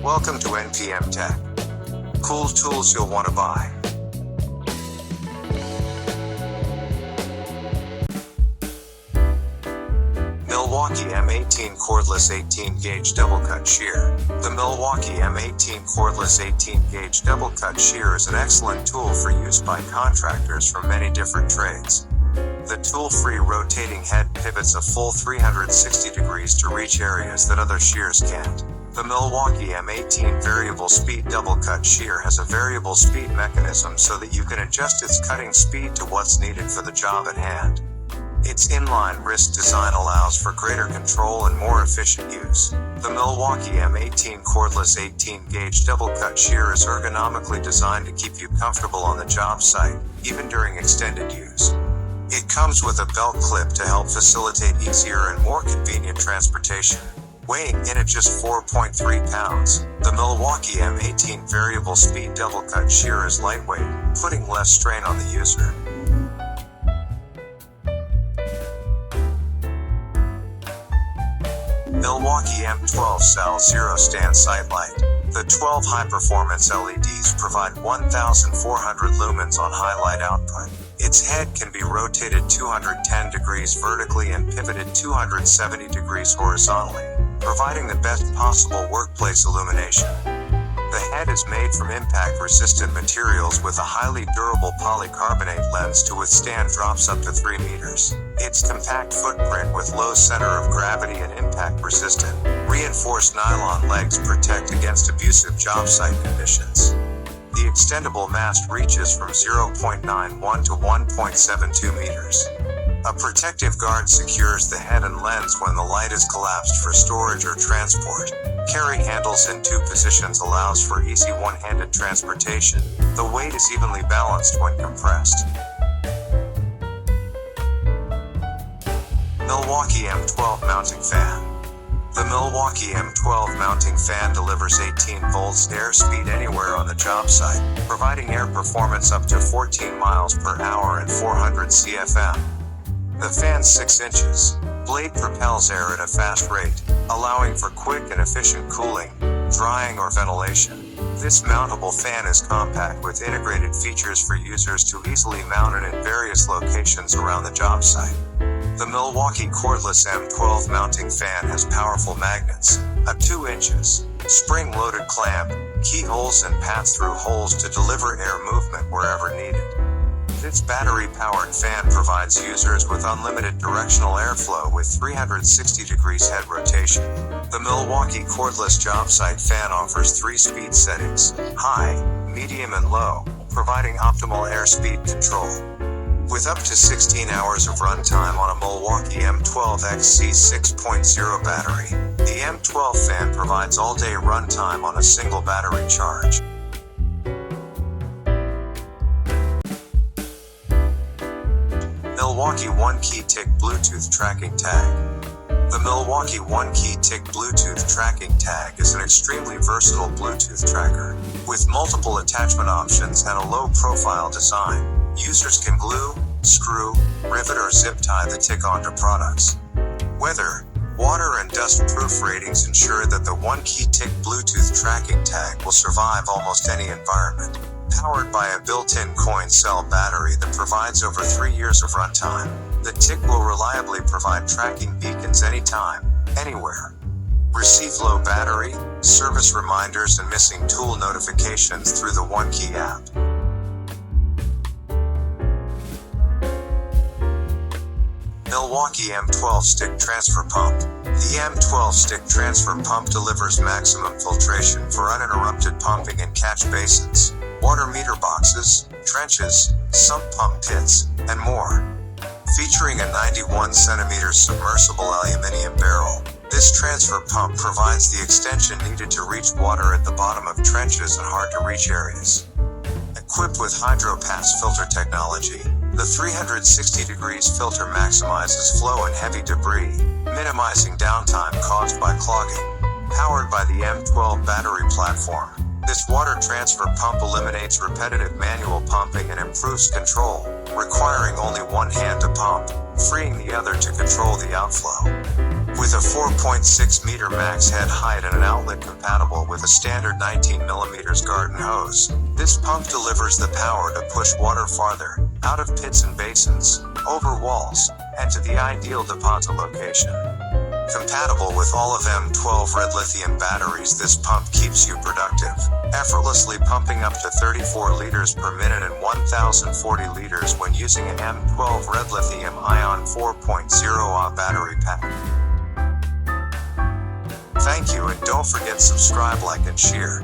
Welcome to NPM Tech. Cool tools you'll want to buy. Milwaukee M18 Cordless 18-gauge double-cut shear. The Milwaukee M18 Cordless 18-gauge double-cut shear is an excellent tool for use by contractors from many different trades. The tool-free rotating head pivots a full 360 degrees to reach areas that other shears can't. The Milwaukee M18 variable speed double-cut shear has a variable speed mechanism so that you can adjust its cutting speed to what's needed for the job at hand. Its inline wrist design allows for greater control and more efficient use. The Milwaukee M18 Cordless 18-gauge double-cut shear is ergonomically designed to keep you comfortable on the job site, even during extended use. It comes with a belt clip to help facilitate easier and more convenient transportation. Weighing in at just 4.3 pounds, the Milwaukee M18 variable speed double-cut shear is lightweight, putting less strain on the user. Milwaukee M12 Cell Zero Stand Sight Light. The 12 high-performance LEDs provide 1,400 lumens on highlight output. Its head can be rotated 210 degrees vertically and pivoted 270 degrees horizontally, providing the best possible workplace illumination. The head is made from impact-resistant materials with a highly durable polycarbonate lens to withstand drops up to 3 meters. Its compact footprint with low center of gravity and impact-resistant, reinforced nylon legs protect against abusive job site conditions. The extendable mast reaches from 0.91 to 1.72 meters. A protective guard secures the head and lens when the light is collapsed for storage or transport. Carry handles in 2 positions allows for easy one-handed transportation. The weight is evenly balanced when compressed. Milwaukee M12 Mounting Fan. The Milwaukee M12 Mounting Fan delivers 18 volts air speed anywhere on the job site, providing air performance up to 14 miles per hour and 400 CFM. The fan's 6 inches. Blade propels air at a fast rate, allowing for quick and efficient cooling, drying or ventilation. This mountable fan is compact with integrated features for users to easily mount it in various locations around the job site. The Milwaukee Cordless M12 Mounting Fan has powerful magnets, a 2 inches, spring-loaded clamp, keyholes and pass-through holes to deliver air movement wherever needed. This battery-powered fan provides users with unlimited directional airflow with 360 degrees head rotation. The Milwaukee Cordless job site fan offers 3 speed settings, high, medium and low, providing optimal airspeed control. With up to 16 hours of runtime on a Milwaukee M12 XC 6.0 battery, the M12 fan provides all-day runtime on a single battery charge. Milwaukee One-Key Tick Bluetooth Tracking Tag. The Milwaukee One-Key Tick Bluetooth Tracking Tag is an extremely versatile Bluetooth tracker. With multiple attachment options and a low-profile design, users can glue, screw, rivet or zip tie the tick onto products. Weather, water and dust-proof ratings ensure that the One-Key Tick Bluetooth Tracking Tag will survive almost any environment. Powered by a built-in coin cell battery that provides over 3 years of runtime, the tick will reliably provide tracking beacons anytime, anywhere. Receive low battery, service reminders and missing tool notifications through the One-Key app. Milwaukee M12 Stick Transfer Pump. The M12 Stick Transfer Pump delivers maximum filtration for uninterrupted pumping in catch basins, water meter boxes, trenches, sump pump pits, and more. Featuring a 91 cm submersible aluminum barrel, this transfer pump provides the extension needed to reach water at the bottom of trenches and hard-to-reach areas. Equipped with HydroPass filter technology, the 360 degrees filter maximizes flow and heavy debris, minimizing downtime caused by clogging. Powered by the M12 battery platform, this water transfer pump eliminates repetitive manual pumping and improves control, requiring only one hand to pump, freeing the other to control the outflow. With a 4.6 meter max head height and an outlet compatible with a standard 19 mm garden hose, this pump delivers the power to push water farther, out of pits and basins, over walls, and to the ideal deposit location. Compatible with all of M12 red lithium batteries, this pump keeps you productive, effortlessly pumping up to 34 liters per minute and 1040 liters when using an M12 red lithium ion 4.0 Ah battery pack. Thank you, and don't forget subscribe, like, and share.